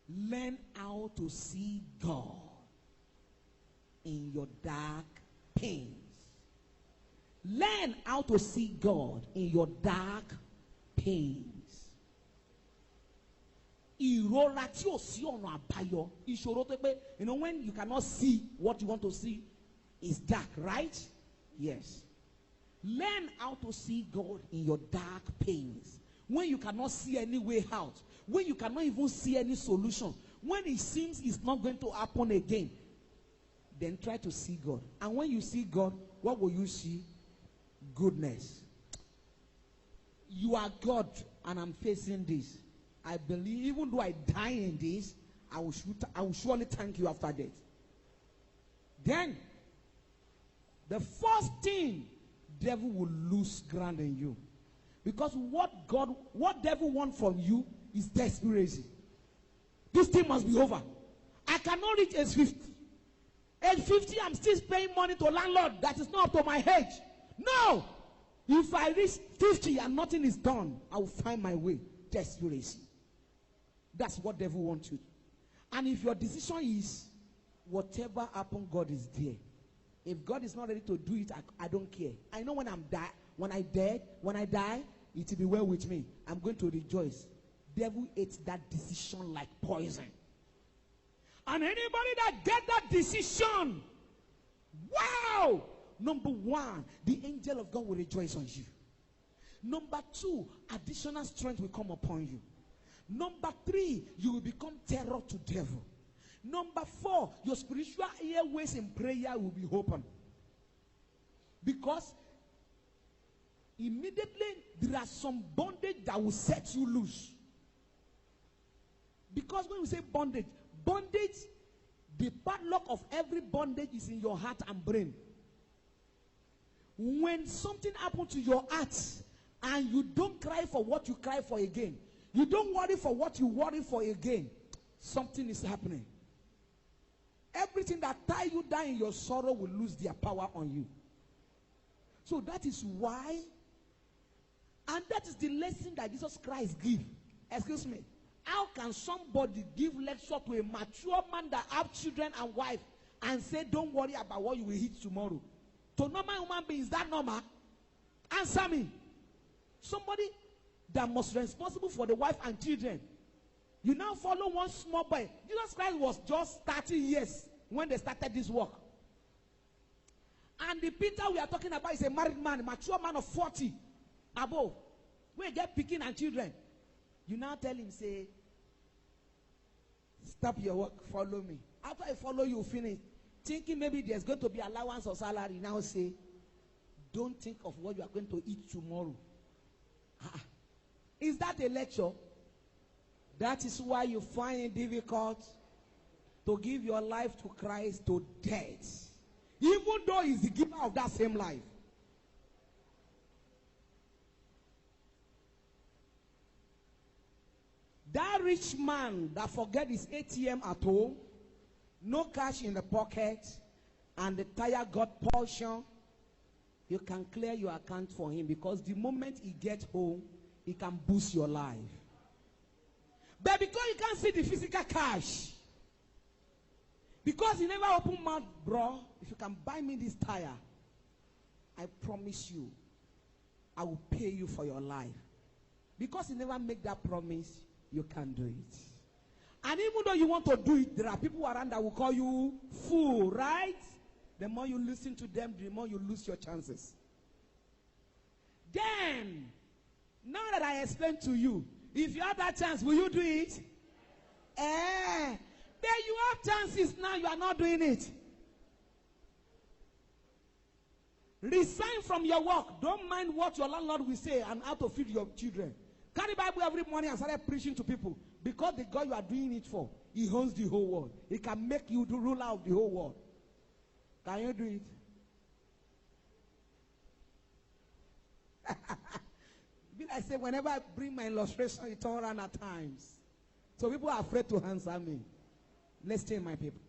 Learn how to see God in your dark pains. Learn how to see God in your dark pains. Ìrora tí ò sí ọ̀nà àbáyọ. Ìṣòro tó pé, when you cannot see what you want to see, it's dark, right? Yes. Learn how to see God in your dark pains. When you cannot see any way out, when you cannot even see any solution, when it seems it's not going to happen again, then try to see God. And when you see God, what will you see? Goodness. You are God, and I'm facing this. I believe, even though I die in this, I will surely thank you after death. Then, the first thing, devil will lose ground in you. Because what devil wants from you is desperation. This thing must be over. I cannot reach age 50. Age 50, I'm still paying money to landlord that is not up to my age. No! If I reach 50 and nothing is done, I will find my way. Desperation. That's what devil wants you. And if your decision is, whatever happened, God is there. If God is not ready to do it, I don't care. I know when I die, it will be well with me. I'm going to rejoice. Devil ate that decision like poison. And anybody that get that decision, wow! Number one, the angel of God will rejoice on you. Number two, additional strength will come upon you. Number three, you will become terror to devil. Number four, your spiritual airways in prayer will be open. Because immediately there are some bondage that will set you loose. Because when we say bondage, the padlock of every bondage is in your heart and brain. When something happens to your heart and you don't cry for what you cry for again, you don't worry for what you worry for again, something is happening. Everything that ties you down in your sorrow will lose their power on you. So that is why, and that is the lesson that Jesus Christ gives. Excuse me. How can somebody give lecture to a mature man that have children and wife and say, don't worry about what you will eat tomorrow? To normal human beings, is that normal? Answer me. Somebody that must be responsible for the wife and children. You now follow one small boy. Jesus Christ was just 30 years when they started this work. And the Peter we are talking about is a married man, a mature man of 40 above. We get picking and children. You now tell him, say, stop your work, follow me. After I follow you, finish. Thinking maybe there's going to be allowance or salary. Now say, don't think of what you are going to eat tomorrow. Is that a lecture? That is why you find it difficult to give your life to Christ to death. Even though he's the giver of that same life. That rich man that forget his ATM at home, no cash in the pocket, and the tire got portion, you can clear your account for him, because the moment he gets home, he can boost your life. But because you can't see the physical cash, because you never open mouth, bro, if you can buy me this tire, I promise you, I will pay you for your life. Because you never make that promise, you can't do it. And even though you want to do it, there are people around that will call you fool, right? The more you listen to them, the more you lose your chances. Then, now that I explained to you, if you have that chance, will you do it? Then you have chances now, you are not doing it. Resign from your work. Don't mind what your landlord will say and how to feed your children. Carry Bible every morning and start preaching to people. Because the God you are doing it for, he owns the whole world. He can make you the ruler of the whole world. Can you do it? I say, whenever I bring my illustration, it turns around at times. So people are afraid to answer me. Listen, my people.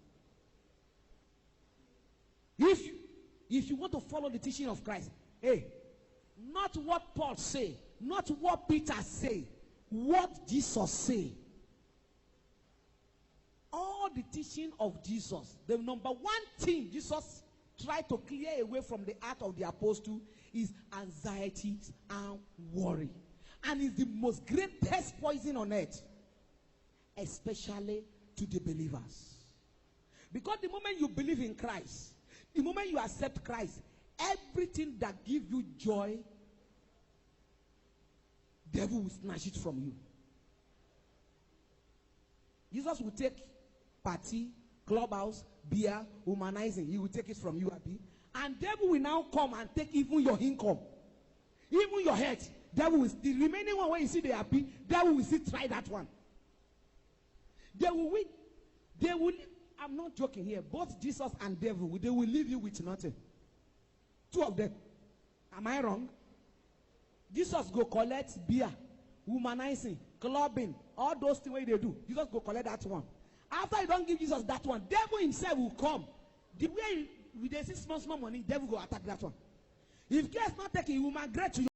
If you want to follow the teaching of Christ, not what Paul say, not what Peter say, what Jesus say. follow the teaching of Jesus, the number one thing Jesus tried to clear away from the heart of the apostle is anxieties and worry. And it's the most greatest poison on earth, especially to the believers. Because the moment you believe in Christ, the moment you accept Christ, everything that gives you joy, devil will snatch it from you. Jesus will take party, clubhouse, beer, humanizing. He will take it from you, Abi. And devil will now come and take even your income, even your health. Devil will, the remaining one where you see they happy, devil will still try that one. They will win. They will. I'm not joking here. Both Jesus and devil, they will leave you with nothing. Two of them. Am I wrong? Jesus go collect beer, humanizing, clubbing, all those things they do. Jesus go collect that one. After you don't give Jesus that one, devil himself will come. The way they see small money, devil go attack that one. If case not taking, he will migrate to you.